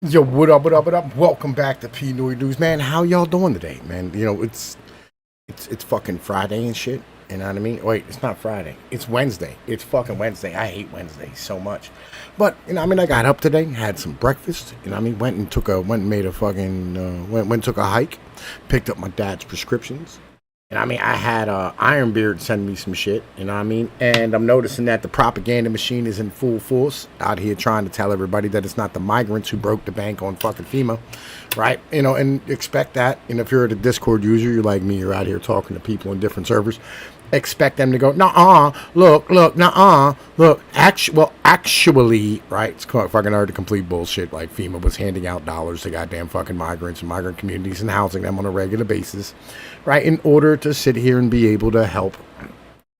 Yo, what up, what up, what up? Welcome back to Pnoid News, man. How y'all doing today, man? You know, it's fucking Friday and shit. You know what I mean? Wait, it's not Friday. It's Wednesday. It's fucking Wednesday. I hate Wednesday so much. But you know, I mean, I got up today, had some breakfast. You know, what I mean, went and made a fucking went and took a hike, picked up my dad's prescriptions. And I mean, I had Ironbeard send me some shit, you know what I mean? And I'm noticing that the propaganda machine is in full force out here trying to tell everybody that it's not the migrants who broke the bank on fucking FEMA, right? You know, and expect that. And if you're a Discord user, you're like me, you're out here talking to people in different servers. Expect them to go, nah, look, nah, look, actually, right? It's fucking hard to complete bullshit. Like FEMA was handing out dollars to goddamn fucking migrants and migrant communities and housing them on a regular basis, right? In order to sit here and be able to help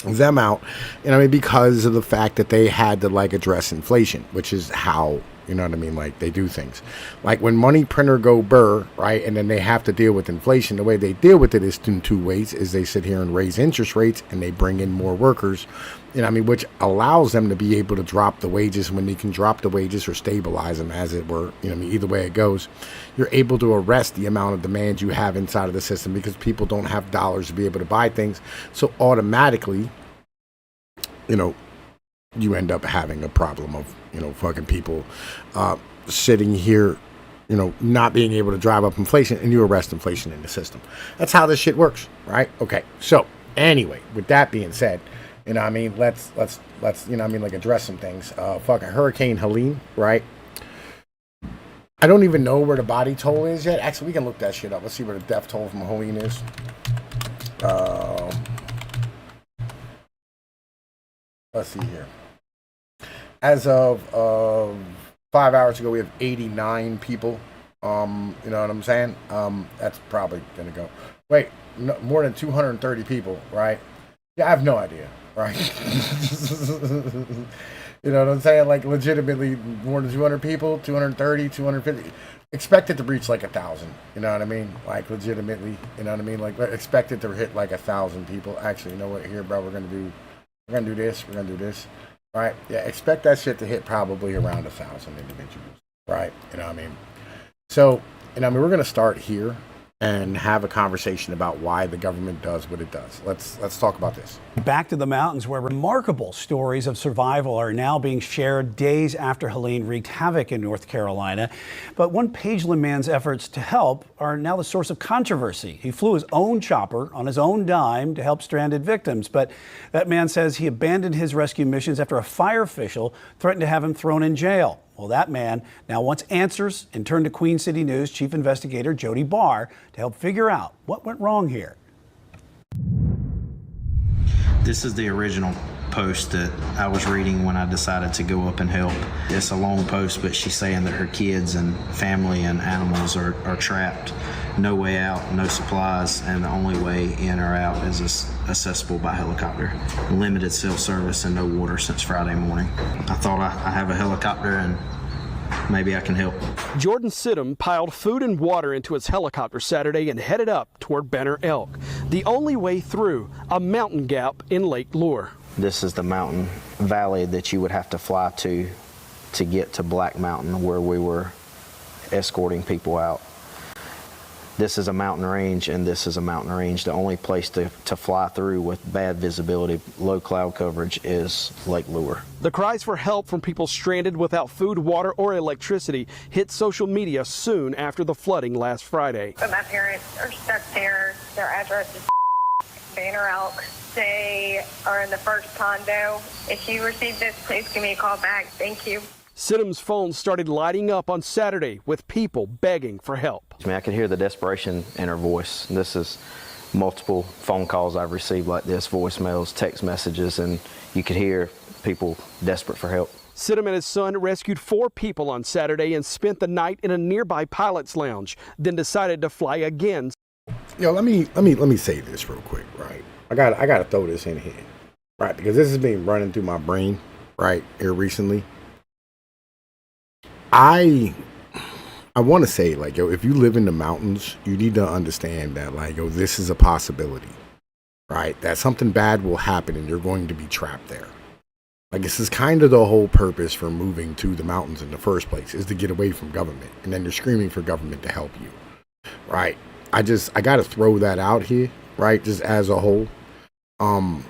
them out, you know what I mean? Because of the fact that they had to like address inflation, which is how, you know what I mean, like they do things. Like when money printer go burr, right, and then they have to deal with inflation, the way they deal with it is in two ways, is they sit here and raise interest rates and they bring in more workers, you know what I mean, which allows them to be able to drop the wages. When they can drop the wages or stabilize them, as it were, you know what I mean, either way it goes, you're able to arrest the amount of demand you have inside of the system because people don't have dollars to be able to buy things. So automatically, you know, you end up having a problem of, you know, fucking people sitting here, you know, not being able to drive up inflation, and you arrest inflation in the system. That's how this shit works, right? Okay. So anyway, with that being said, you know what I mean, let's you know what I mean, like address some things. Fucking Hurricane Helene, right? I don't even know where the body toll is yet. Actually, we can look that shit up. Let's see where the death toll from Helene is. Let's see here. As of 5 hours ago, we have 89 people. You know what I'm saying? That's probably gonna go. Wait, no, more than 230 people, right? Yeah, I have no idea, right? You know what I'm saying? Like legitimately more than 200 people, 230, 250. Expect it to reach like 1,000. You know what I mean? Like legitimately, you know what I mean? Like expect it to hit like 1,000 people. Actually, you know what? Here, bro, we're gonna do this. We're gonna do this. Right? Yeah, expect that shit to hit probably around 1,000 individuals. Right? You know what I mean? So, you know, I mean, we're going to start here and have a conversation about why the government does what it does. Let's talk about this. Back to the mountains, where remarkable stories of survival are now being shared days after Helene wreaked havoc in North Carolina. But one Pageland man's efforts to help are now the source of controversy. He flew his own chopper on his own dime to help stranded victims. But that man says he abandoned his rescue missions after a fire official threatened to have him thrown in jail. Well, that man now wants answers and turned to Queen City News Chief Investigator Jody Barr to help figure out what went wrong here. This is the original post that I was reading when I decided to go up and help. It's a long post, but she's saying that her kids and family and animals are trapped. No way out, no supplies, and the only way in or out is accessible by helicopter. Limited cell service and no water since Friday morning. I thought I have a helicopter and maybe I can help. Jordan Sidham piled food and water into his helicopter Saturday and headed up toward Banner Elk. The only way through a mountain gap in Lake Lure. This is the mountain valley that you would have to fly to get to Black Mountain, where we were escorting people out. This is a mountain range, and this is a mountain range. The only place to fly through with bad visibility, low cloud coverage, is Lake Lure. The cries for help from people stranded without food, water, or electricity hit social media soon after the flooding last Friday. But my parents are stuck there. Their address is Banner Elk. They are in the first condo. If you receive this, please give me a call back. Thank you. Sidham's phone started lighting up on Saturday with people begging for help. I mean, I could hear the desperation in her voice. This is multiple phone calls I've received like this, voicemails, text messages, and you could hear people desperate for help. Sidham and his son rescued 4 people on Saturday and spent the night in a nearby pilot's lounge, then decided to fly again. Yo, let me say this real quick, right? I gotta throw this in here, right? Because this has been running through my brain, right, here recently. I want to say, like, yo, if you live in the mountains, you need to understand that, like, yo, this is a possibility, right? That something bad will happen and you're going to be trapped there, Like, this is kind of the whole purpose for moving to the mountains in the first place, is to get away from government. And then you're screaming for government to help you, right? I got to throw that out here, right? Just as a whole. Not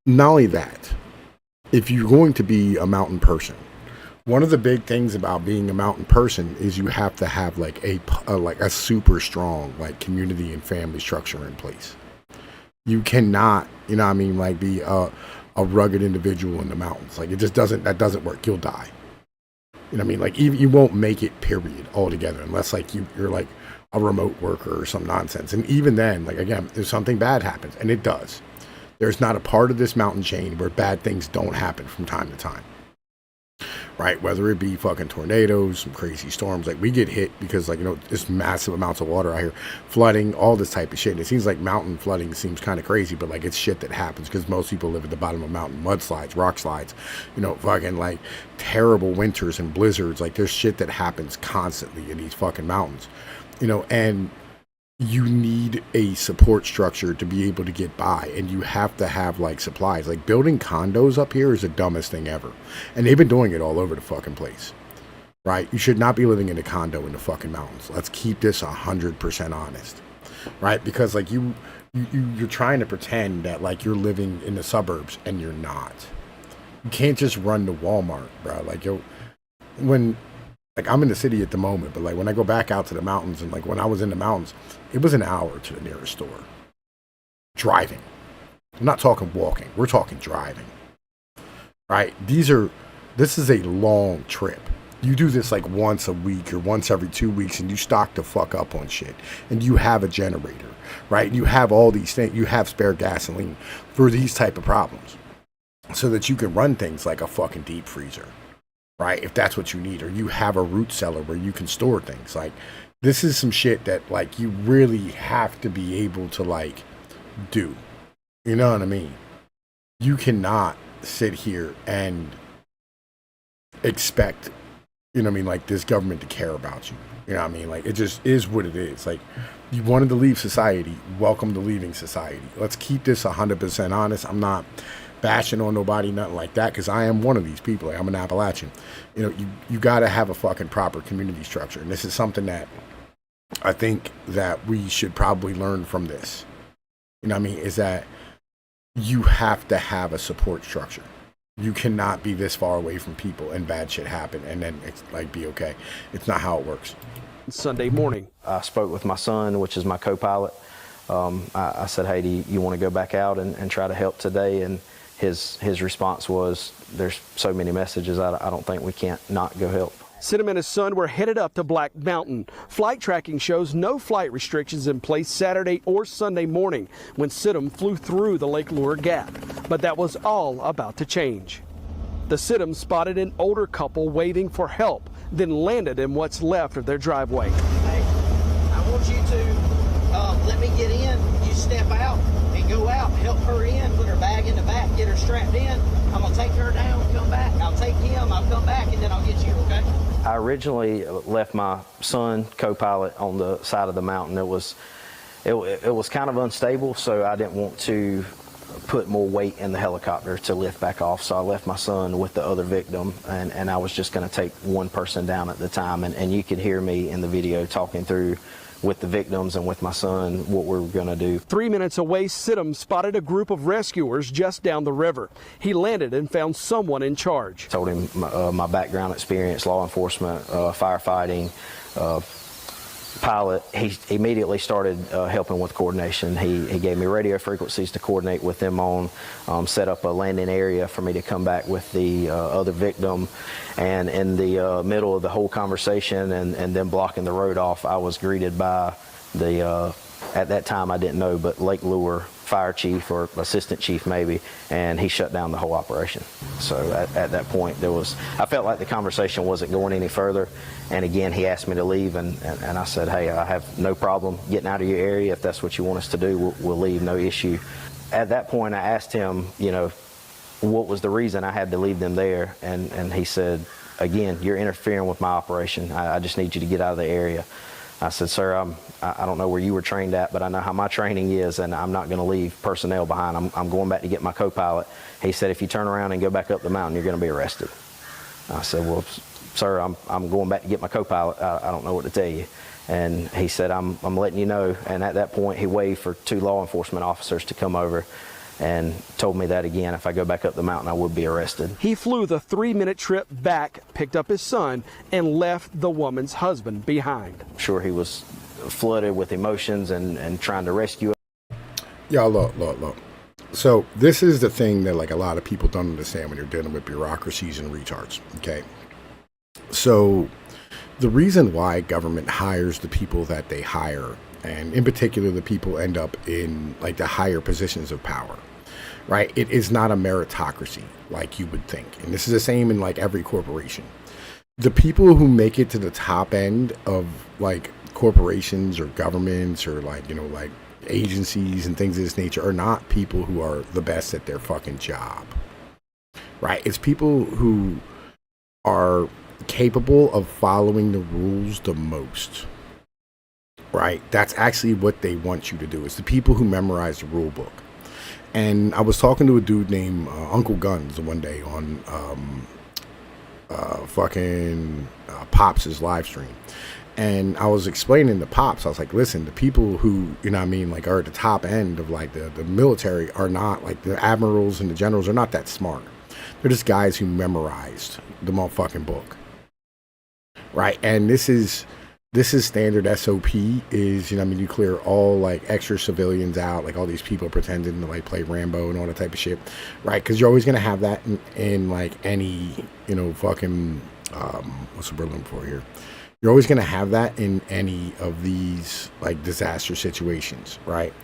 only that, if you're going to be a mountain person, one of the big things about being a mountain person is you have to have like a super strong like community and family structure in place. You cannot, you know what I mean, like be a rugged individual in the mountains. Like, that doesn't work. You'll die. You know what I mean? Like, even you won't make it, period, altogether, unless like you're like a remote worker or some nonsense. And even then, like, again, if something bad happens, and it does, there's not a part of this mountain chain where bad things don't happen from time to time. Right? Whether it be fucking tornadoes, some crazy storms, like we get hit because, like, you know, there's massive amounts of water out here, flooding, all this type of shit. And it seems like mountain flooding seems kind of crazy, but like it's shit that happens because most people live at the bottom of a mountain. Mudslides, rock slides, you know, fucking like terrible winters and blizzards. Like, there's shit that happens constantly in these fucking mountains, you know, and you need a support structure to be able to get by, and you have to have like supplies. Like, building condos up here is the dumbest thing ever, and they've been doing it all over the fucking place, right? You should not be living in a condo in the fucking mountains. Let's keep this 100% honest, right? Because like you're trying to pretend that like you're living in the suburbs, and you're not. You can't just run to Walmart, bro. Like, like, I'm in the city at the moment, but like when I go back out to the mountains, and like when I was in the mountains, it was an hour to the nearest store. Driving. I'm not talking walking. We're talking driving. Right? This is a long trip. You do this like once a week or once every 2 weeks, and you stock the fuck up on shit. And you have a generator, right? You have all these things. You have spare gasoline for these type of problems, so that you can run things like a fucking deep freezer. Right, if that's what you need, or you have a root cellar where you can store things. Like, this is some shit that like you really have to be able to like do. You know what I mean? You cannot sit here and expect, you know what I mean, like this government to care about you. You know what I mean? Like, it just is what it is. Like, you wanted to leave society, welcome to leaving society. Let's keep this 100% honest. I'm not bashing on nobody, nothing like that, because I am one of these people. Like, I'm an Appalachian. You know, you got to have a fucking proper community structure, and this is something that I think that we should probably learn from this. You know what I mean? Is that you have to have a support structure. You cannot be this far away from people and bad shit happen and then it's like be okay. It's not how it works. Sunday morning, I spoke with my son, which is my co-pilot. I said, hey, do you want to go back out and try to help today? And his response was, there's so many messages, I don't think we can't not go help. Sidham and his son were headed up to Black Mountain. Flight tracking shows no flight restrictions in place Saturday or Sunday morning when Sidham flew through the Lake Lure Gap. But that was all about to change. The Sidham spotted an older couple waving for help, then landed in what's left of their driveway. Hey, I want you to let me get in. You step out and go out, help her in, put her bag in the back, get her strapped in. I'm going to take her down, come back. I'll take him, I'll come back, and then I'll get you, okay? I originally left my son, co-pilot, on the side of the mountain. It was kind of unstable, so I didn't want to put more weight in the helicopter to lift back off. So I left my son with the other victim, and I was just going to take one person down at the time. And you could hear me in the video talking through with the victims and with my son what we were going to do. 3 minutes away, Sidham spotted a group of rescuers just down the river. He landed and found someone in charge. Told him my background experience, law enforcement, firefighting, pilot. He immediately started helping with coordination. He gave me radio frequencies to coordinate with them on, set up a landing area for me to come back with the other victim. And in the middle of the whole conversation and them blocking the road off, I was greeted by the, at that time I didn't know, but Lake Lure fire chief or assistant chief maybe, and he shut down the whole operation. So at that point I felt like the conversation wasn't going any further, and again he asked me to leave, and I said, hey, I have no problem getting out of your area. If that's what you want us to do, we'll leave, no issue. At that point I asked him, you know, what was the reason I had to leave them there, and he said, again, you're interfering with my operation. I just need you to get out of the area. I said, sir, I don't know where you were trained at, but I know how my training is, and I'm not going to leave personnel behind. I'm going back to get my co-pilot. He said, if you turn around and go back up the mountain, you're going to be arrested. I said, well, sir, I'm going back to get my co-pilot. I don't know what to tell you. And he said, I'm letting you know. And at that point, he waved for 2 law enforcement officers to come over and told me that again, if I go back up the mountain, I would be arrested. He flew the 3-minute trip back, picked up his son, and left the woman's husband behind. Sure, he was flooded with emotions and trying to rescue him. Y'all, look. So this is the thing that like a lot of people don't understand when you're dealing with bureaucracies and retards, okay? So the reason why government hires the people that they hire, and in particular the people end up in like the higher positions of power, right? It is not a meritocracy like you would think. And this is the same in like every corporation. The people who make it to the top end of like corporations or governments or like, you know, like agencies and things of this nature are not people who are the best at their fucking job, right? It's people who are capable of following the rules the most, right? That's actually what they want you to do. It's the people who memorize the rule book. And I was talking to a dude named Uncle Guns one day on Pops' live stream. And I was explaining to Pops, I was like, listen, the people who, you know what I mean, like are at the top end of like the military are not, like the admirals and the generals are not that smart. They're just guys who memorized the motherfucking book. Right? And this is standard SOP is, you know what I mean, you clear all like extra civilians out, like all these people pretending to like play Rambo and all that type of shit. Right? Because you're always going to have that in like any, you know, fucking, what's the word I'm looking for here? You're always going to have that in any of these like disaster situations, right?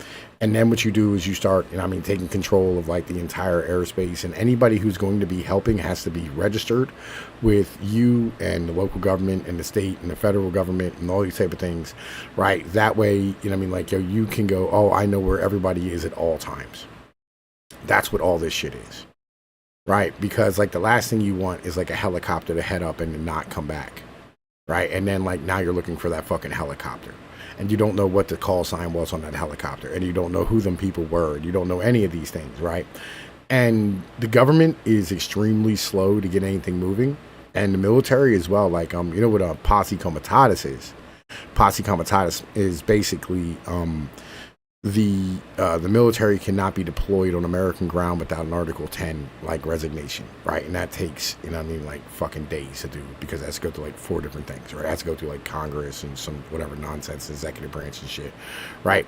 And then what you do is you start, you know, I mean, taking control of like the entire airspace, and anybody who's going to be helping has to be registered with you and the local government and the state and the federal government and all these type of things, right? That way, you know what I mean, like, yo, you can go, oh, I know where everybody is at all times. That's what all this shit is, right? Because like the last thing you want is like a helicopter to head up and not come back. Right, and then like now you're looking for that fucking helicopter, and you don't know what the call sign was on that helicopter, and you don't know who them people were, and you don't know any of these things, right? And the government is extremely slow to get anything moving, and the military as well. Like you know what a posse comitatus is? Posse comitatus is basically the military cannot be deployed on American ground without an Article 10 like resignation, right? And that takes, you know what I mean, like fucking days to do, because it has to go through like 4 different things, right? It has to go through like Congress and some whatever nonsense, executive branch and shit, right?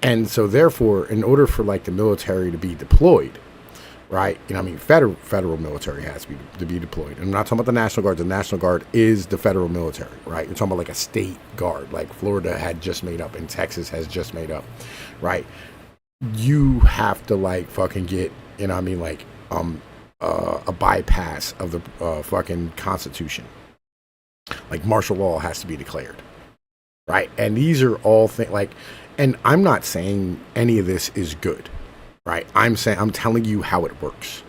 And so therefore, in order for like the military to be deployed, right? You know what I mean? Federal military has to be deployed. And I'm not talking about the National Guard. The National Guard is the federal military, right? You're talking about like a state guard, like Florida had just made up and Texas has just made up, right? You have to like fucking get, you know what I mean, like a bypass of the fucking Constitution. Like martial law has to be declared, right? And these are all things like, and I'm not saying any of this is good. Right, I'm telling you how it works,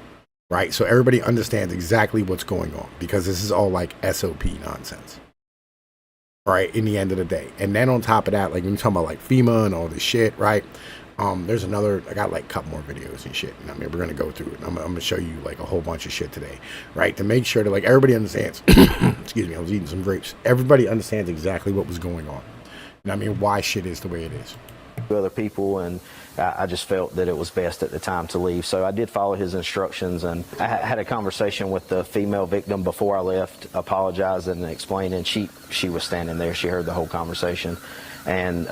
right? So everybody understands exactly what's going on, because this is all like SOP nonsense, right? In the end of the day, and then on top of that, like when you're talking about like FEMA and all this shit, right? There's another. I got like a couple more videos and shit, and I mean we're gonna go through it. I'm gonna show you like a whole bunch of shit today, right? To make sure that like everybody understands. Excuse me, I was eating some grapes. Everybody understands exactly what was going on, and I mean why shit is the way it is. Other people, and I just felt that it was best at the time to leave. So I did follow his instructions, and I had a conversation with the female victim before I left, apologizing and explaining. She was standing there. She heard the whole conversation, and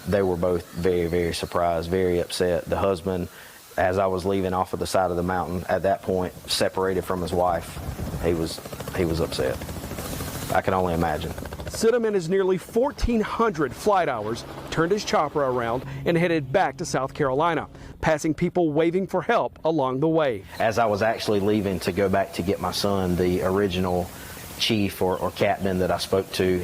they were both very, very surprised, very upset. The husband, as I was leaving off of the side of the mountain, at that point, separated from his wife, he was upset. I can only imagine. Sidham and his nearly 1,400 flight hours turned his chopper around and headed back to South Carolina, passing people waving for help along the way. As I was actually leaving to go back to get my son, the original chief or captain that I spoke to,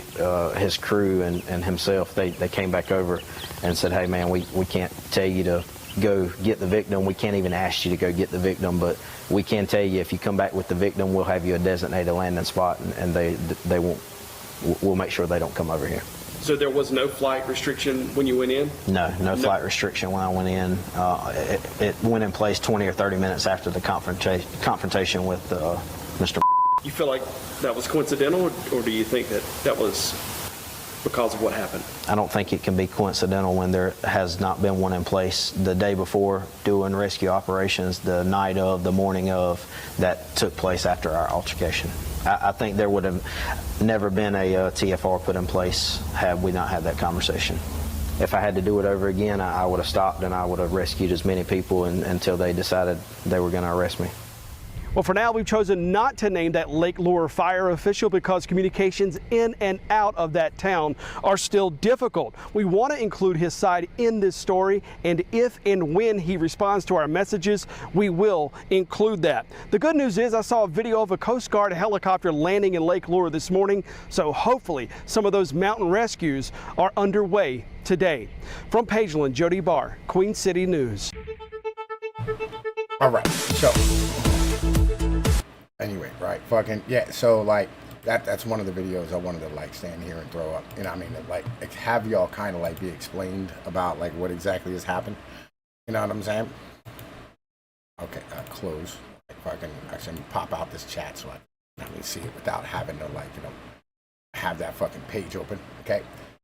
his crew and himself, they came back over and said, hey man, we can't tell you to go get the victim. We can't even ask you to go get the victim, but we can tell you if you come back with the victim, we'll have you a designated landing spot, and we'll make sure they don't come over here. So there was no flight restriction when you went in? No flight restriction when I went in. It went in place 20 or 30 minutes after the confrontation with Mr. You feel like that was coincidental, or do you think that that was because of what happened? I don't think it can be coincidental when there has not been one in place the day before doing rescue operations, the night of, the morning of, that took place after our altercation. I think there would have never been a TFR put in place had we not had that conversation. If I had to do it over again, I would have stopped and I would have rescued as many people until they decided they were going to arrest me. Well, for now, we've chosen not to name that Lake Lure fire official because communications in and out of that town are still difficult. We want to include his side in this story, and if and when he responds to our messages, we will include that. The good news is I saw a video of a Coast Guard helicopter landing in Lake Lure this morning, so hopefully some of those mountain rescues are underway today. From Pageland, Jody Barr, Queen City News. All right, so anyway, right, fucking, yeah, so, like, that's one of the videos I wanted to, like, stand here and throw up, you know what I mean, like, have y'all kind of, like, be explained about, like, what exactly has happened, you know what I'm saying? Okay, close, like, fucking, actually, pop out this chat so I can see it without having to, like, you know, have that fucking page open, okay?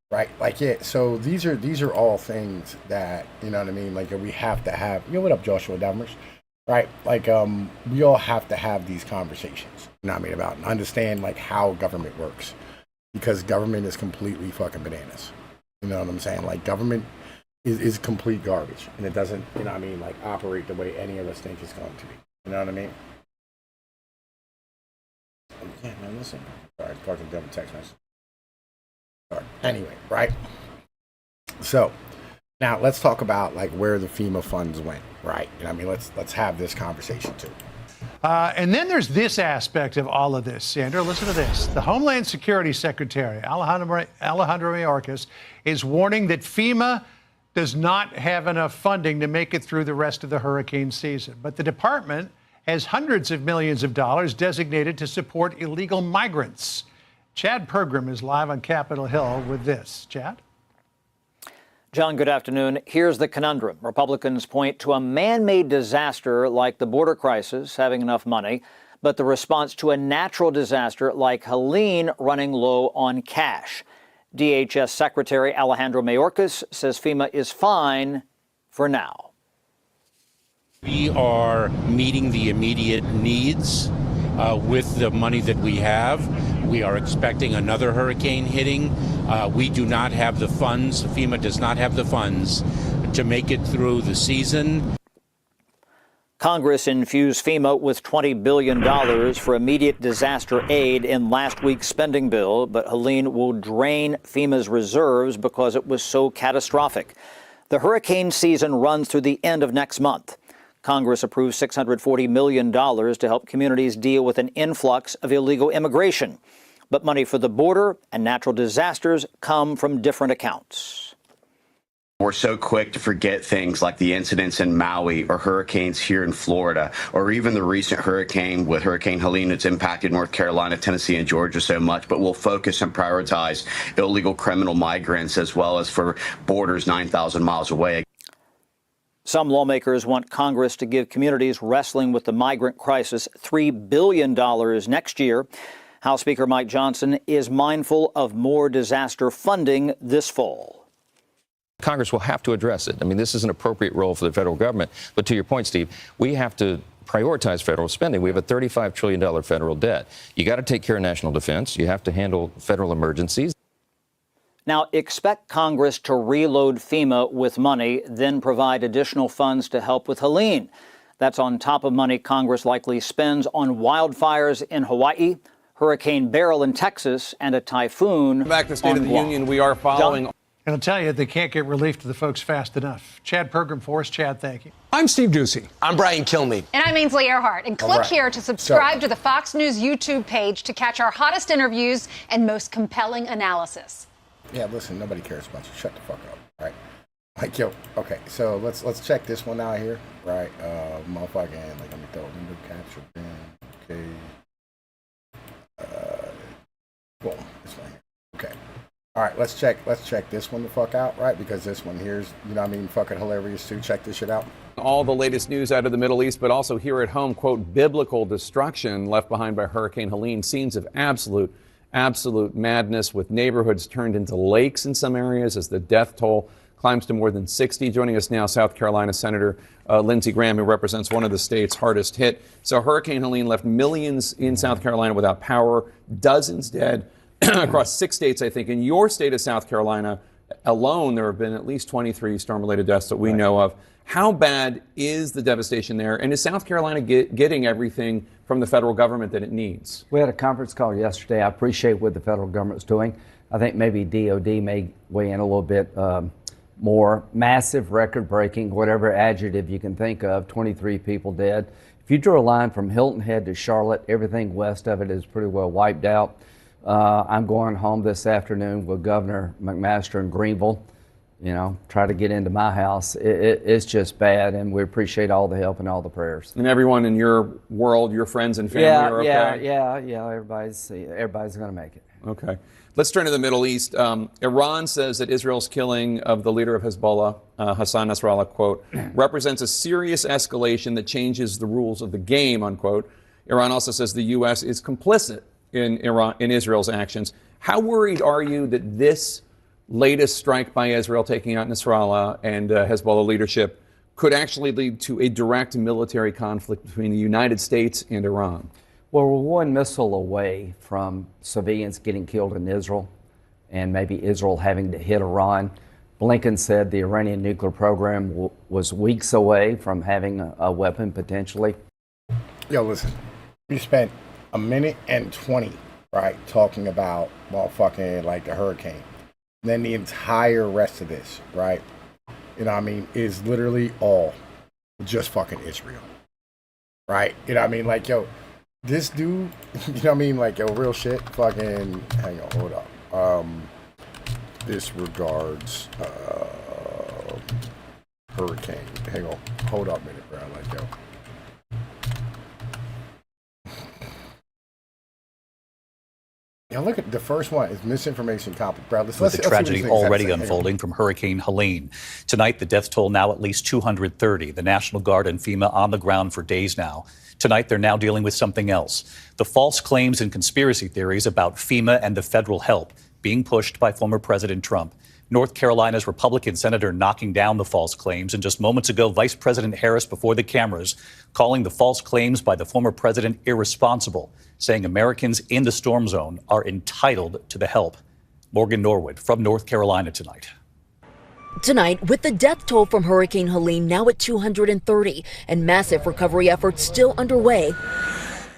Right, like, yeah, so these are all things that, you know what I mean, like, we have to have, you know, what up, Joshua Demers? Right, like, we all have to have these conversations, you know what I mean, about and understand, like, how government works, because government is completely fucking bananas, you know what I'm saying, like, government is complete garbage, and it doesn't, you know what I mean, like, operate the way any of us think it's going to be, you know what I mean? Yeah, man, listen, sorry, fucking double text message. Sorry. Anyway, right, so now let's talk about, like, where the FEMA funds went, right? You know what I mean, let's have this conversation too. And then there's this aspect of all of this, Sandra. Listen to this. The Homeland Security Secretary, Alejandro Mayorkas, is warning that FEMA does not have enough funding to make it through the rest of the hurricane season. But the department has hundreds of millions of dollars designated to support illegal migrants. Chad Pergram is live on Capitol Hill with this. Chad? John, good afternoon. Here's the conundrum. Republicans point to a man-made disaster like the border crisis having enough money, but the response to a natural disaster like Helene running low on cash. DHS Secretary Alejandro Mayorkas says FEMA is fine for now. We are meeting the immediate needs with the money that we have. We are expecting another hurricane hitting. We do not have the funds. FEMA does not have the funds to make it through the season. Congress infused FEMA with $20 billion for immediate disaster aid in last week's spending bill, but Helene will drain FEMA's reserves because it was so catastrophic. The hurricane season runs through the end of next month. Congress approved $640 million to help communities deal with an influx of illegal immigration. But money for the border and natural disasters come from different accounts. We're so quick to forget things like the incidents in Maui or hurricanes here in Florida, or even the recent hurricane with Hurricane Helene that's impacted North Carolina, Tennessee, and Georgia so much. But we'll focus and prioritize illegal criminal migrants as well as for borders 9,000 miles away. Some lawmakers want Congress to give communities wrestling with the migrant crisis $3 billion next year. House Speaker Mike Johnson is mindful of more disaster funding this fall. Congress will have to address it. I mean, this is an appropriate role for the federal government. But to your point, Steve, we have to prioritize federal spending. We have a $35 trillion federal debt. You got to take care of national defense. You have to handle federal emergencies. Now, expect Congress to reload FEMA with money, then provide additional funds to help with Helene. That's on top of money Congress likely spends on wildfires in Hawaii, Hurricane Beryl in Texas, and a typhoon. Back to State of the Union, we are following. And I'll tell you, they can't get relief to the folks fast enough. Chad Pergram for us. Chad, thank you. I'm Steve Ducey. I'm Brian Kilmeade. And I'm Ainsley Earhart. And click here to subscribe to the Fox News YouTube page to catch our hottest interviews and most compelling analysis. Yeah, listen, nobody cares about you. Shut the fuck up, right? Like, yo, okay, so let's check this one out here, right? Motherfucking, like, let me throw window capture in, okay. Boom, this one here, okay. All right, let's check this one the fuck out, right? Because this one here's, you know what I mean, fucking hilarious too. Check this shit out. All the latest news out of the Middle East, but also here at home, quote, biblical destruction left behind by Hurricane Helene. Scenes of absolute madness, with neighborhoods turned into lakes in some areas as the death toll climbs to more than 60. Joining us now, South Carolina Senator Lindsey Graham, who represents one of the states hardest hit. So Hurricane Helene left millions in South Carolina without power, dozens dead across 6 states, I think. In your state of South Carolina alone, there have been at least 23 storm-related deaths that we know of. How bad is the devastation there? And is South Carolina getting everything from the federal government that it needs? We had a conference call yesterday. I appreciate what the federal government's doing. I think maybe DOD may weigh in a little bit more. Massive, record-breaking, whatever adjective you can think of, 23 people dead. If you drew a line from Hilton Head to Charlotte, everything west of it is pretty well wiped out. I'm going home this afternoon with Governor McMaster in Greenville. You know, try to get into my house. It's just bad, and we appreciate all the help and all the prayers. And everyone in your world, your friends and family are okay? Yeah. Everybody's going to make it. Okay. Let's turn to the Middle East. Iran says that Israel's killing of the leader of Hezbollah, Hassan Nasrallah, quote, represents a serious escalation that changes the rules of the game, unquote. Iran also says the U.S. is complicit in Israel's actions. How worried are you that this latest strike by Israel taking out Nasrallah and Hezbollah leadership could actually lead to a direct military conflict between the United States and Iran? Well, we're one missile away from civilians getting killed in Israel and maybe Israel having to hit Iran. Blinken said the Iranian nuclear program was weeks away from having a weapon potentially. Yo, listen, we spent a minute and 20, right, talking about motherfucking like the hurricane. And then the entire rest of this, right, you know what I mean, is literally all just fucking Israel, right? You know what I mean? Like, yo, this dude, you know what I mean? Like, yo, real shit, fucking, hang on, hold up. Disregards hurricane. Hang on, hold up a minute, bro. Like, yo. Yeah, look at the first one is misinformation topic, bro. With the tragedy already unfolding from Hurricane Helene. Tonight, the death toll now at least 230. The National Guard and FEMA on the ground for days now. Tonight, they're now dealing with something else. The false claims and conspiracy theories about FEMA and the federal help being pushed by former President Trump. North Carolina's Republican senator knocking down the false claims, and just moments ago, Vice President Harris before the cameras calling the false claims by the former president irresponsible, saying Americans in the storm zone are entitled to the help. Morgan Norwood from North Carolina tonight. Tonight, with the death toll from Hurricane Helene now at 230 and massive recovery efforts still underway,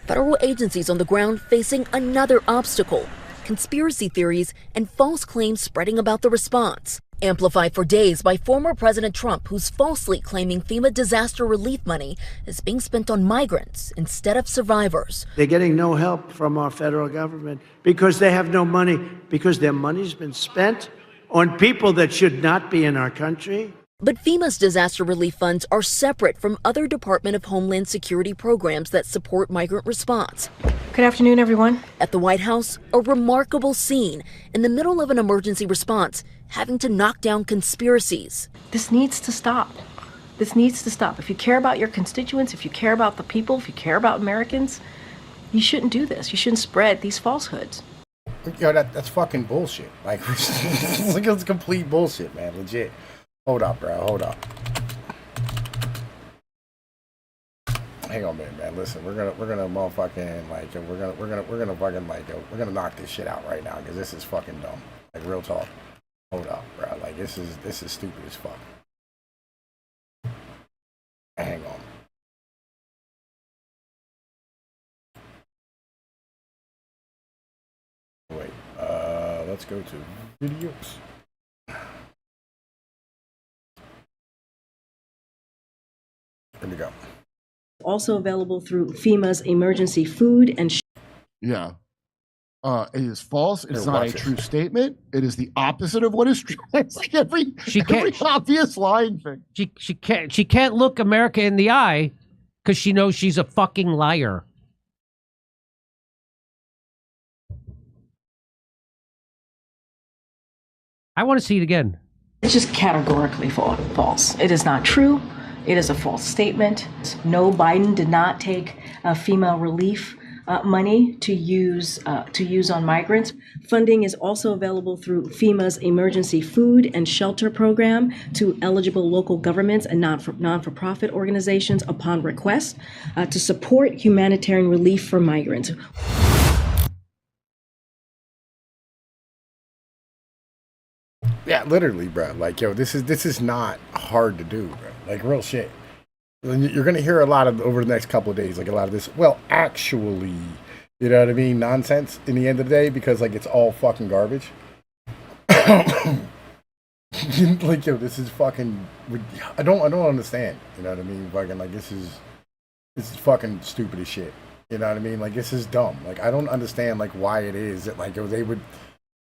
federal agencies on the ground facing another obstacle: conspiracy theories and false claims spreading about the response. Amplified for days by former President Trump, who's falsely claiming FEMA disaster relief money is being spent on migrants instead of survivors. They're getting no help from our federal government because they have no money, because their money's been spent on people that should not be in our country. But FEMA's disaster relief funds are separate from other Department of Homeland Security programs that support migrant response. Good afternoon, everyone. At the White House, a remarkable scene in the middle of an emergency response, having to knock down conspiracies. This needs to stop. This needs to stop. If you care about your constituents, if you care about the people, if you care about Americans, you shouldn't do this. You shouldn't spread these falsehoods. Yo, that's fucking bullshit. Like, it's complete bullshit, man. Legit. Hold up, bro. Hold up. Hang on, man. Listen, we're gonna motherfucking like we're gonna fucking like we're gonna knock this shit out right now because this is fucking dumb. Like, real talk. Hold up, bro. Like, this is stupid as fuck. Hang on. Wait. Let's go to videos. Here we go. Also available through FEMA's emergency food and Yeah. It is false. It's Here, not a watch true statement. It is the opposite of what is true. It's like every obvious lying thing. She can't look America in the eye because she knows she's a fucking liar. I want to see it again. It's just categorically false. It is not true. It is a false statement. No, Biden did not take FEMA relief money to use on migrants. Funding is also available through FEMA's Emergency Food and Shelter Program to eligible local governments and non-for-profit organizations upon request to support humanitarian relief for migrants. Yeah, literally, bro. Like, yo, this is not hard to do, bro. Like, real shit. You're gonna hear a lot of over the next couple of days, like a lot of this. Well, actually, you know what I mean? Nonsense in the end of the day, because like it's all fucking garbage. Like, yo, this is fucking. I don't understand. You know what I mean? Fucking like this is fucking stupid as shit. You know what I mean? Like, this is dumb. Like, I don't understand like why it is that like they would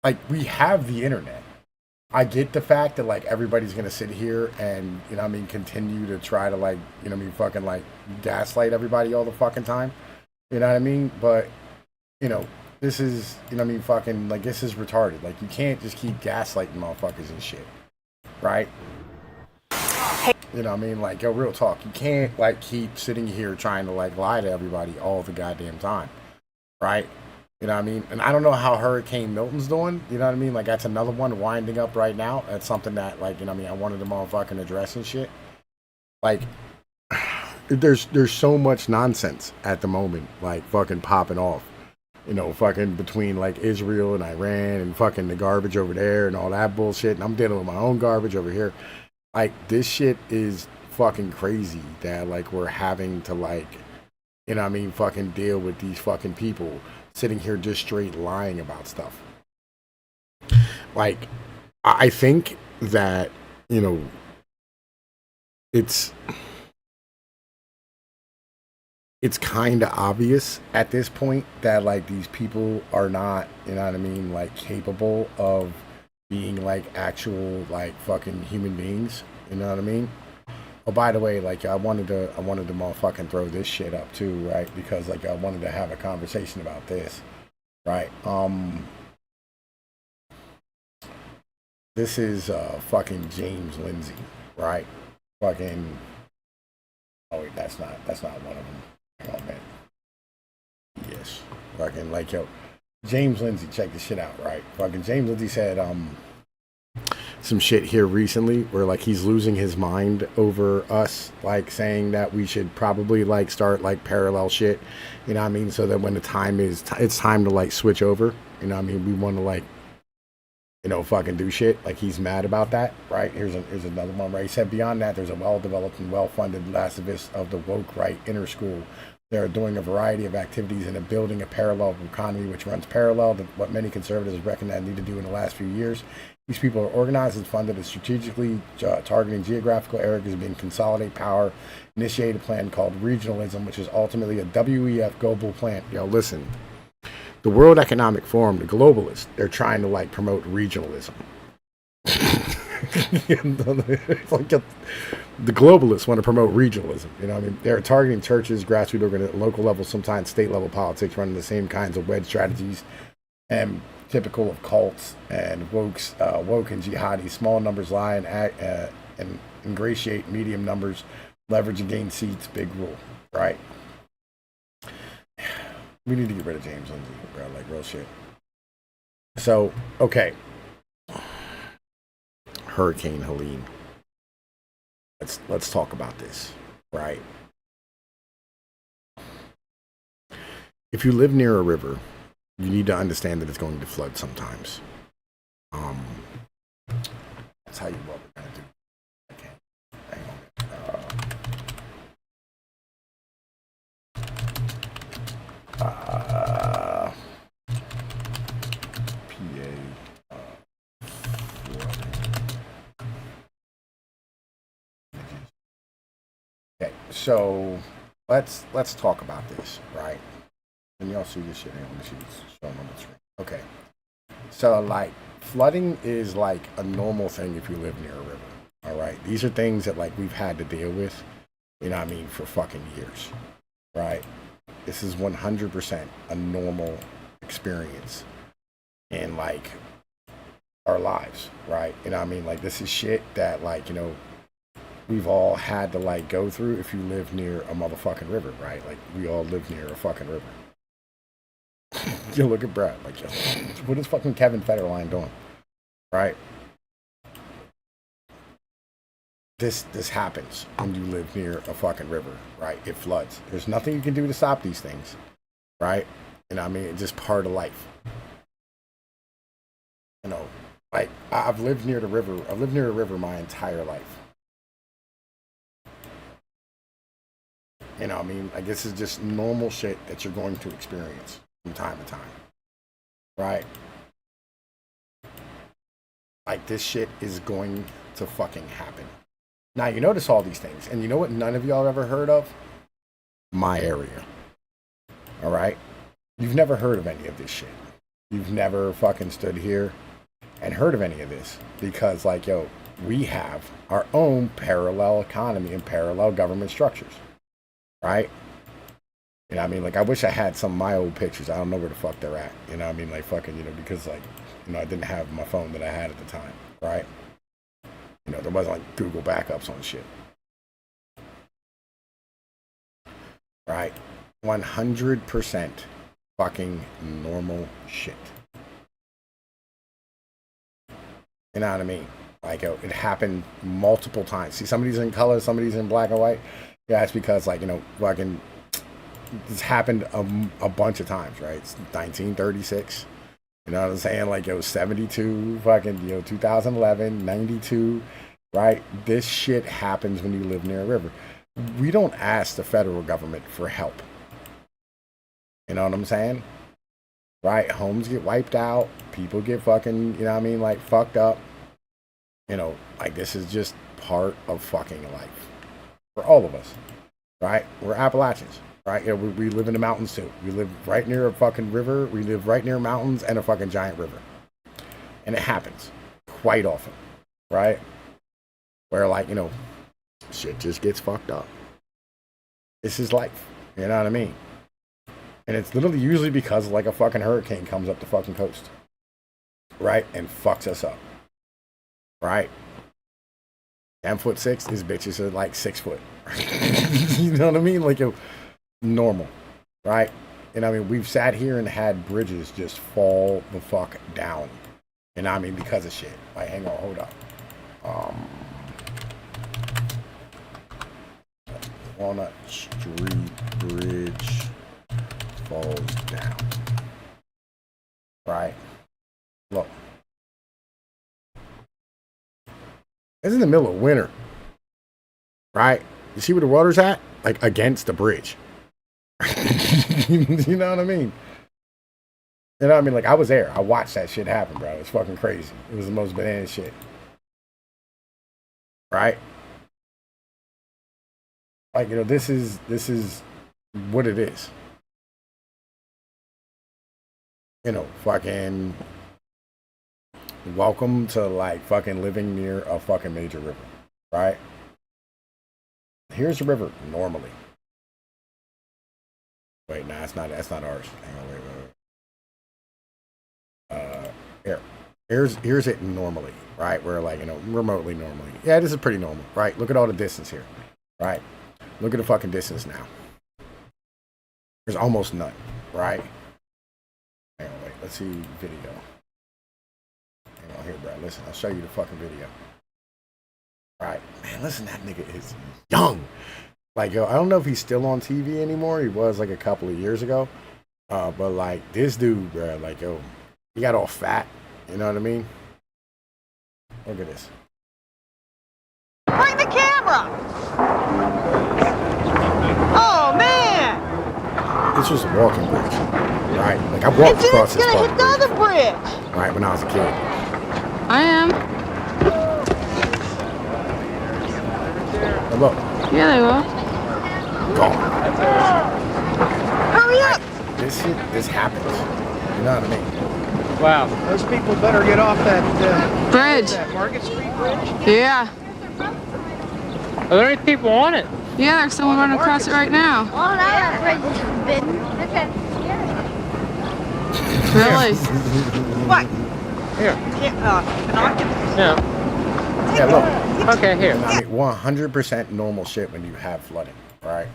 like we have the internet. I get the fact that like everybody's gonna sit here and, you know what I mean, continue to try to like, you know what I mean, fucking like gaslight everybody all the fucking time. You know what I mean? But, you know, this is, you know what I mean, fucking like this is retarded. Like, you can't just keep gaslighting motherfuckers and shit. Right? You know what I mean? Like, yo, real talk. You can't like keep sitting here trying to like lie to everybody all the goddamn time. Right? You know what I mean? And I don't know how Hurricane Milton's doing. You know what I mean? Like, that's another one winding up right now. That's something that, like, you know what I mean, I wanted to motherfucking address and shit. Like, there's so much nonsense at the moment, like, fucking popping off. You know, fucking between, like, Israel and Iran and fucking the garbage over there and all that bullshit. And I'm dealing with my own garbage over here. Like, this shit is fucking crazy that, like, we're having to, like, you know what I mean, fucking deal with these fucking people sitting here just straight lying about stuff. Like, I think that, you know, it's kind of obvious at this point that, like, these people are not, you know what I mean, like, capable of being, like, actual, like, fucking human beings. You know what I mean? Oh, by the way, like, I wanted to motherfucking throw this shit up too, right? Because like I wanted to have a conversation about this, right? This is fucking James Lindsay, right? Fucking. Oh wait, that's not one of them. Hang on, man. Yes, fucking like, yo, James Lindsay, check this shit out, right? Fucking James Lindsay said some shit here recently where like he's losing his mind over us like saying that we should probably like start like parallel shit, you know what I mean, so that when the time is it's time to like switch over, you know what I mean, we want to like, you know, fucking do shit. Like, he's mad about that, right? Here's another one, right? He said, beyond that, there's a well-developed and well-funded activist of the woke right inner school. They are doing a variety of activities and building a parallel economy which runs parallel to what many conservatives recognize need to do in the last few years. These people are organized and funded and strategically targeting geographical areas being consolidate power, initiate a plan called regionalism, which is ultimately a WEF global plan. Yo, listen, the World Economic Forum, the globalists, they're trying to like promote regionalism. The globalists want to promote regionalism. You know what I mean? They're targeting churches, grassroots organizations, local level, sometimes state level politics, running the same kinds of wedge strategies and typical of cults and woke and jihadi. Small numbers lie and ingratiate medium numbers, leverage and gain seats, big rule, right? We need to get rid of James Lindsay, bro, like real shit. So, okay. Hurricane Helene. Let's talk about this, right? If you live near a river, you need to understand that it's going to flood sometimes. That's how you what we're gonna do. Okay, hang on. Okay, so let's talk about this, right? Can y'all see this shit? Let me see this showing on the screen. Okay, so like flooding is like a normal thing if you live near a river. All right, these are things that like we've had to deal with, you know what I mean, for fucking years, right? This is 100% a normal experience, and like our lives, right? You know what I mean? Like, this is shit that, like, you know, we've all had to, like, go through if you live near a motherfucking river, right? Like, we all live near a fucking river. You look at Brad, like, yo, what is fucking Kevin Federline doing? Right? This happens when you live near a fucking river, right? It floods. There's nothing you can do to stop these things, right? You know what I mean? It's just part of life. You know, like, I've lived near the river. I've lived near a river my entire life. You know what I mean? Like, this is just normal shit that you're going to experience from time to time, right? Like, this shit is going to fucking happen. Now, you notice all these things, and you know what none of y'all ever heard of? My area. All right? You've never heard of any of this shit. You've never fucking stood here and heard of any of this because, like, yo, we have our own parallel economy and parallel government structures, right? You know what I mean? Like, I wish I had some of my old pictures. I don't know where the fuck they're at. You know what I mean? Like, fucking, you know, because, like, you know, I didn't have my phone that I had at the time, right? You know, there wasn't, like, Google backups on shit. Right? 100% fucking normal shit. You know what I mean? Like, it happened multiple times. See, somebody's in color, somebody's in black and white. Yeah, it's because, like, you know, fucking, this happened a bunch of times, right? It's 1936. You know what I'm saying? Like, it was 72, fucking, you know, 2011, 92, right? This shit happens when you live near a river. We don't ask the federal government for help. You know what I'm saying? Right? Homes get wiped out. People get fucking, you know what I mean? Like, fucked up. You know, like, this is just part of fucking life. For all of us. Right? We're Appalachians. Right? You know, we live in the mountains too. We live right near a fucking river. We live right near mountains and a fucking giant river. And it happens quite often. Right? Where, like, you know, shit just gets fucked up. This is life. You know what I mean? And it's literally usually because, like, a fucking hurricane comes up the fucking coast. Right? And fucks us up. Right? 10'6", these bitches are like 6 foot. You know what I mean? Like, yo, normal. Right? And I mean, we've sat here and had bridges just fall the fuck down. And I mean, because of shit. Like, hang on, hold up. Walnut Street Bridge falls down. Right? Look. It's in the middle of winter. Right? You see where the water's at? Like, against the bridge. You know what I mean? You know what I mean? Like, I was there. I watched that shit happen, bro. It was fucking crazy. It was the most banana shit. Right? Like, you know, this is what it is. You know, fucking welcome to, like, fucking living near a fucking major river, right? Here's the river normally. Wait, nah, that's not ours. Hang on, wait. Here's it normally, right? We're, like, you know, remotely normally. Yeah, this is pretty normal, right? Look at all the distance here, right? Look at the fucking distance now. There's almost none, right? Hang on, wait. Let's see video. Hang on here, bro. Listen, I'll show you the fucking video. Right. Man, listen, that nigga is young. Like, yo, I don't know if he's still on TV anymore. He was, like, a couple of years ago. But, like, this dude, bro, like, yo, he got all fat. You know what I mean? Look at this. Bring the camera! Oh, man! This was a walking bridge, right? Like, I walked across this fucking bridge. It's gonna hit the other bridge! Right, when I was a kid. I am. Now look. Yeah, they will. Gone. Hurry up! This happens. You know what I mean? Wow. Those people better get off that bridge. That Market Street bridge? Yeah. Are there any people on it? Yeah, there's someone running across it right now. Oh, that bridge is forbidden. Really? What? Here. Yeah. Yeah, look. Okay, here. I mean, 100% normal shit when you have flooding, right?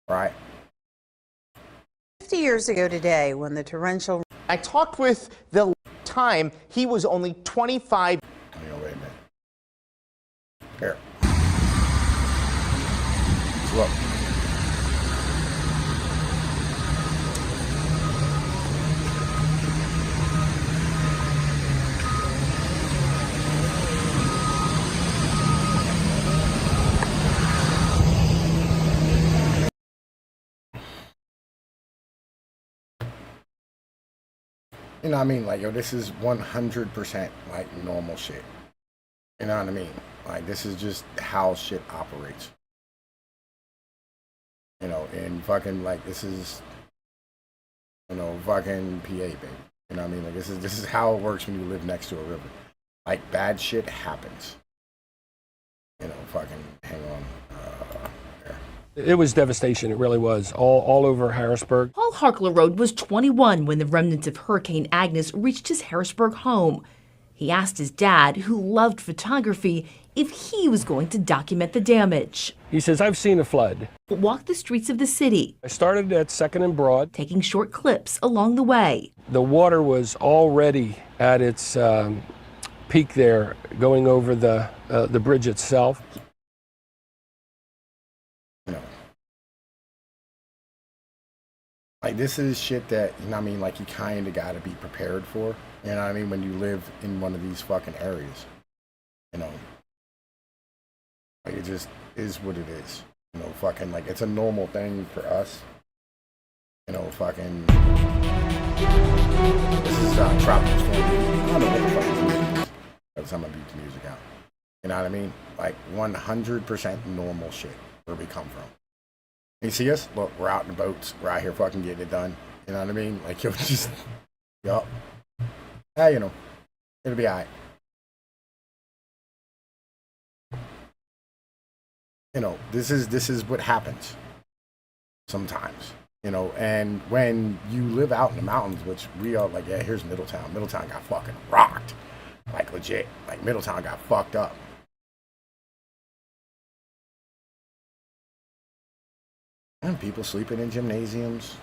Right. 50 years ago today, when the torrential... I talked with the time. He was only 25. Hang on, wait a minute. Here. Look. You know what I mean? Like, yo, this is 100% like normal shit. You know what I mean? Like, this is just how shit operates. You know, and fucking, like, this is, you know, fucking PA, baby. You know what I mean? Like, this is how it works when you live next to a river. Like, bad shit happens. You know, fucking, hang on. It was devastation. It really was. All over Harrisburg. Paul Harkler Road was 21 when the remnants of Hurricane Agnes reached his Harrisburg home. He asked his dad, who loved photography, if he was going to document the damage. He says, I've seen a flood. Walk the streets of the city. I started at 2nd and Broad. Taking short clips along the way. The water was already at its peak there, going over the bridge itself. Like, this is shit that, you know what I mean, like, you kind of got to be prepared for. You know what I mean? When you live in one of these fucking areas. You know? Like, it just is what it is. You know, fucking, like, it's a normal thing for us. You know, fucking... This is Tropical Storm. I don't know what the fuck this music is. But I'm going to beat the music out. You know what I mean? Like, 100% normal shit where we come from. You see us? Look, we're out in the boats. We're out here fucking getting it done. You know what I mean? Like, you'll just... Yup. Yeah, you know. It'll be alright. You know, this is what happens. Sometimes. You know, and when you live out in the mountains, which we are like, yeah, here's Middletown. Middletown got fucking rocked. Like, legit. Like, Middletown got fucked up. And people sleeping in gymnasiums.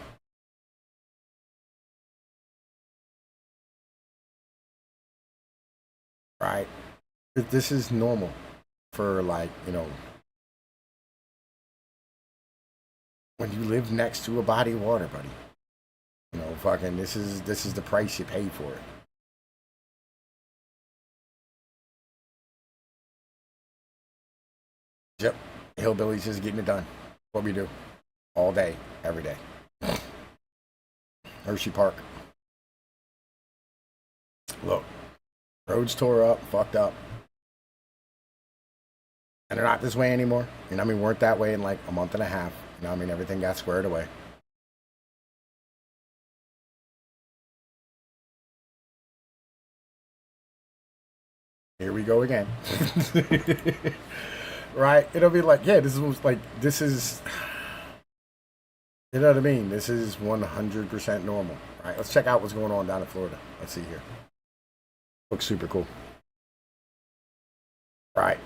Right? This is normal for, like, you know, when you live next to a body of water, buddy. You know, fucking, this is the price you pay for it. Yep. Hillbillies just getting it done. What we do. All day, every day. Hershey Park. Look, roads tore up, fucked up. And they're not this way anymore. You know what I mean? Weren't that way in like a month and a half. You know what I mean? Everything got squared away. Here we go again. Right? It'll be like, yeah, this is... You know what I mean? This is 100% normal. All right, let's check out what's going on down in Florida. Let's see here. Looks super cool. Right.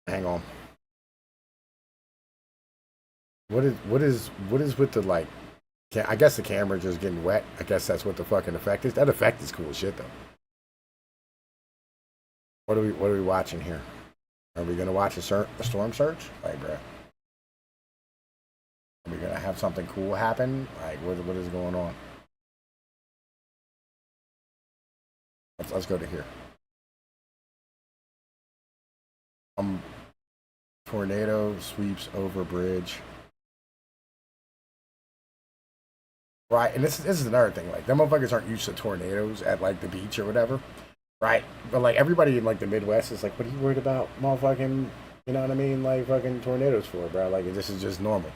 Hang on. What is with the, like, I guess the camera just getting wet. I guess that's what the fucking effect is. That effect is cool as shit though. What are we watching here? Are we gonna watch a storm surge? Like, bruh. Are we gonna have something cool happen? Like, what is going on? Let's go to here. Tornado sweeps over bridge. Right, and this is another thing. Like, them motherfuckers aren't used to tornadoes at like the beach or whatever. Right, but like everybody in like the Midwest is like, what are you worried about, motherfucking? You know what I mean? Like fucking tornadoes for, bro. Like, this is just normal.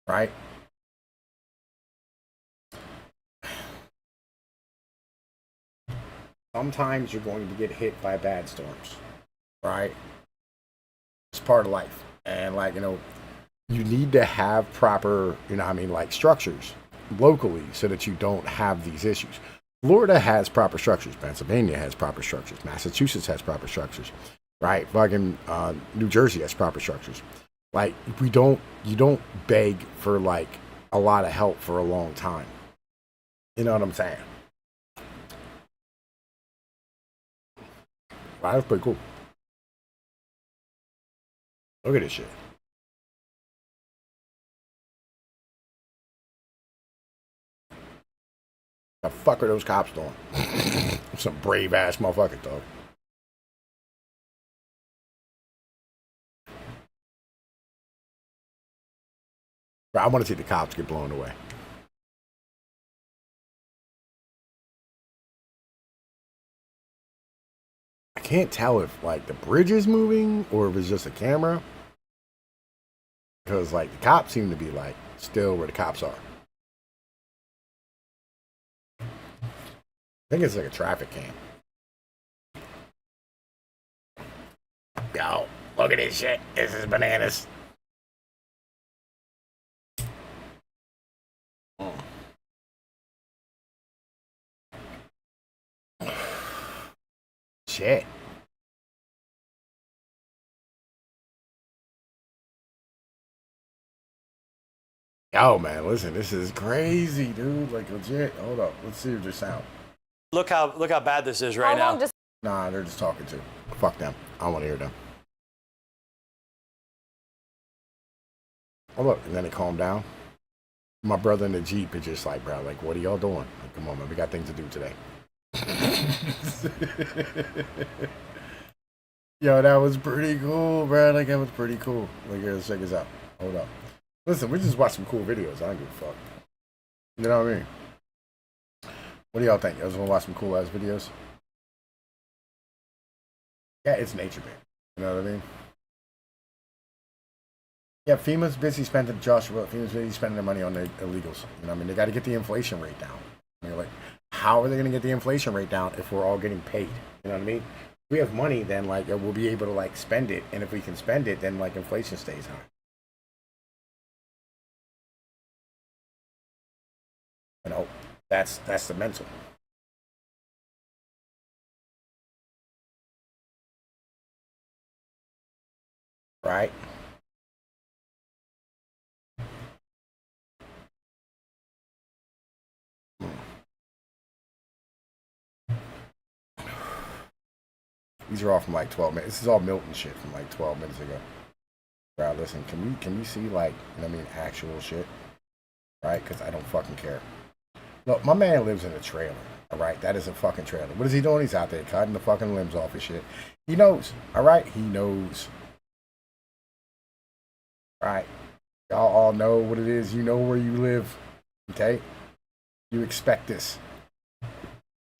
Right? Sometimes you're going to get hit by bad storms. Right? It's part of life. And like, you know, you need to have proper, you know what I mean, like structures locally so that you don't have these issues. Florida has proper structures. Pennsylvania has proper structures. Massachusetts has proper structures, right? Fucking New Jersey has proper structures. Like you don't beg for like a lot of help for a long time. You know what I'm saying? Wow, that's pretty cool. Look at this shit. The fuck are those cops doing? Some brave ass motherfuckers, dog. But I want to see the cops get blown away. I can't tell if like the bridge is moving or if it's just a camera. Because like the cops seem to be like still where the cops are. I think it's like a traffic cam. Yo, look at this shit. This is bananas. Shit. Yo, man, listen, this is crazy, dude. Like legit. Hold up. Let's see if there's sound. Look how bad this is right now. Nah, they're just talking to. Fuck them. I don't want to hear them. Oh look, and then it calmed down. My brother in the Jeep is just like, bro, like, what are y'all doing? Like, come on, man, we got things to do today. Yo, that was pretty cool, bro. Like, that was pretty cool. Like, here, let's check this out. Hold up. Listen, we just watched some cool videos. I don't give a fuck. You know what I mean? What do y'all think? You guys want to watch some cool ass videos? Yeah, it's nature, man. You know what I mean? Yeah, FEMA's busy spending, Joshua, FEMA's busy spending their money on the illegals. You know what I mean? They got to get the inflation rate down. I mean, like, how are they going to get the inflation rate down if we're all getting paid? You know what I mean? If we have money, then, like, we'll be able to, like, spend it. And if we can spend it, then, like, inflation stays high. You know, that's the mental. Right? These are all from like 12 minutes. This is all Milton shit from like 12 minutes ago. Bro, listen, can you see like, you know what I mean, actual shit? Right? Because I don't fucking care. Look, my man lives in a trailer. All right? That is a fucking trailer. What is he doing? He's out there cutting the fucking limbs off his shit. He knows. All right? He knows. Right? Y'all all know what it is. You know where you live. Okay? You expect this.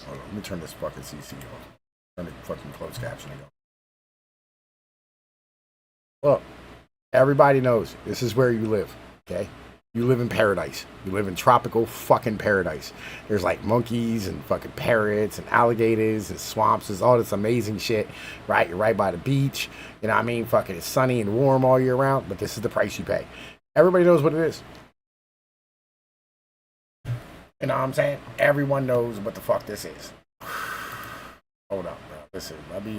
Hold on, let me turn this fucking CC off. Turn the fucking closed captioning on. Look, everybody knows this is where you live. Okay? You live in paradise. You live in tropical fucking paradise. There's like monkeys and fucking parrots and alligators and swamps. There's all this amazing shit, right? You're right by the beach. You know what I mean? Fucking it's sunny and warm all year round, but this is the price you pay. Everybody knows what it is. You know what I'm saying? Everyone knows what the fuck this is. Hold up, bro. Listen, let me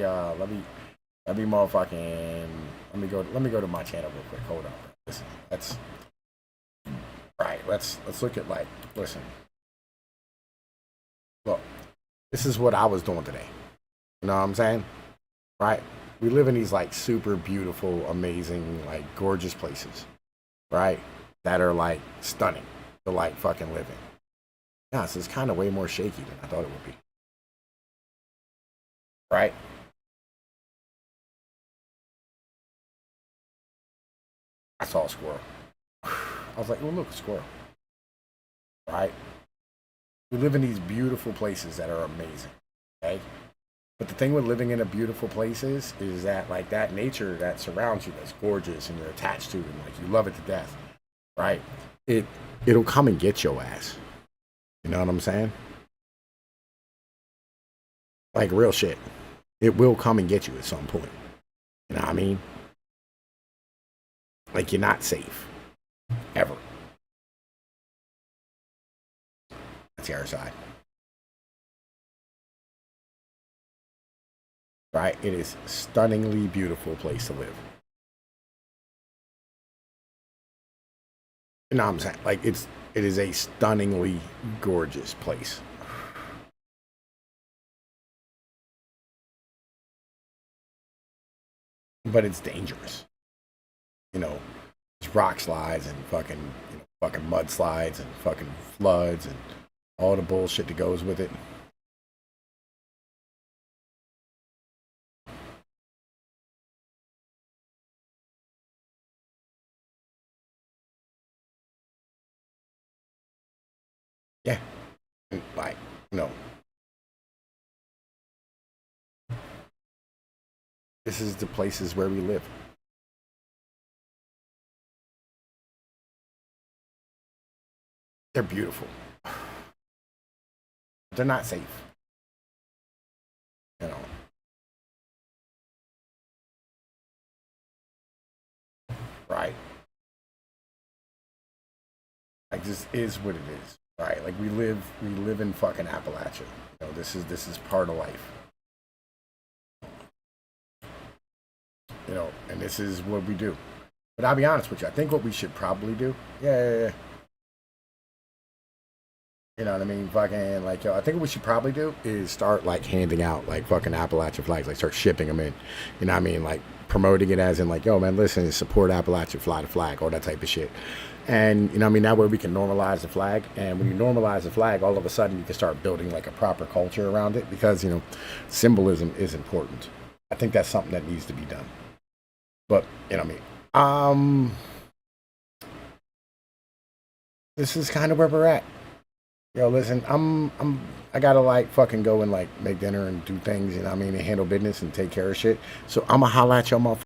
motherfucking let me go to my channel real quick. Hold up, bro. Listen, let's right. Let's look at like listen. Look, this is what I was doing today. You know what I'm saying? Right? We live in these like super beautiful, amazing, like gorgeous places, right? That are like stunning to like fucking live in. Yeah, so it's kind of way more shaky than I thought it would be. Right? I saw a squirrel. I was like, oh, look, a squirrel. Right? We live in these beautiful places that are amazing. Okay? But the thing with living in a beautiful place is that, like, that nature that surrounds you that's gorgeous and you're attached to and, like, you love it to death. Right? It'll come and get your ass. You know what I'm saying? Like, real shit. It will come and get you at some point. You know what I mean? Like, you're not safe. Ever. That's the other side. Right? It is a stunningly beautiful place to live. You know what I'm saying? Like, it is a stunningly gorgeous place. But it's dangerous. You know, it's rock slides and fucking, you know, fucking mudslides and fucking floods and all the bullshit that goes with it. Yeah. Like, you know. This is the places where we live. They're beautiful. They're not safe. You know. Right. Like, this is what it is. Right. Like, we live in fucking Appalachia. You know, this is part of life. You know, and this is what we do. But I'll be honest with you, I think what we should probably do, yeah. You know what I mean? Fucking, like, yo, I think what we should probably do is start, like, handing out, like, fucking Appalachia flags, like, start shipping them in. You know what I mean? Like, promoting it as in, like, yo, man, listen, support Appalachia, fly the flag, all that type of shit. And, you know what I mean? That way we can normalize the flag. And when you normalize the flag, all of a sudden you can start building, like, a proper culture around it because, you know, symbolism is important. I think that's something that needs to be done. But, you know what I mean? This is kind of where we're at. Yo, listen, I gotta, like, fucking go and, like, make dinner and do things, you know what I mean, and handle business and take care of shit. So I'ma holla at y'all motherfuckers.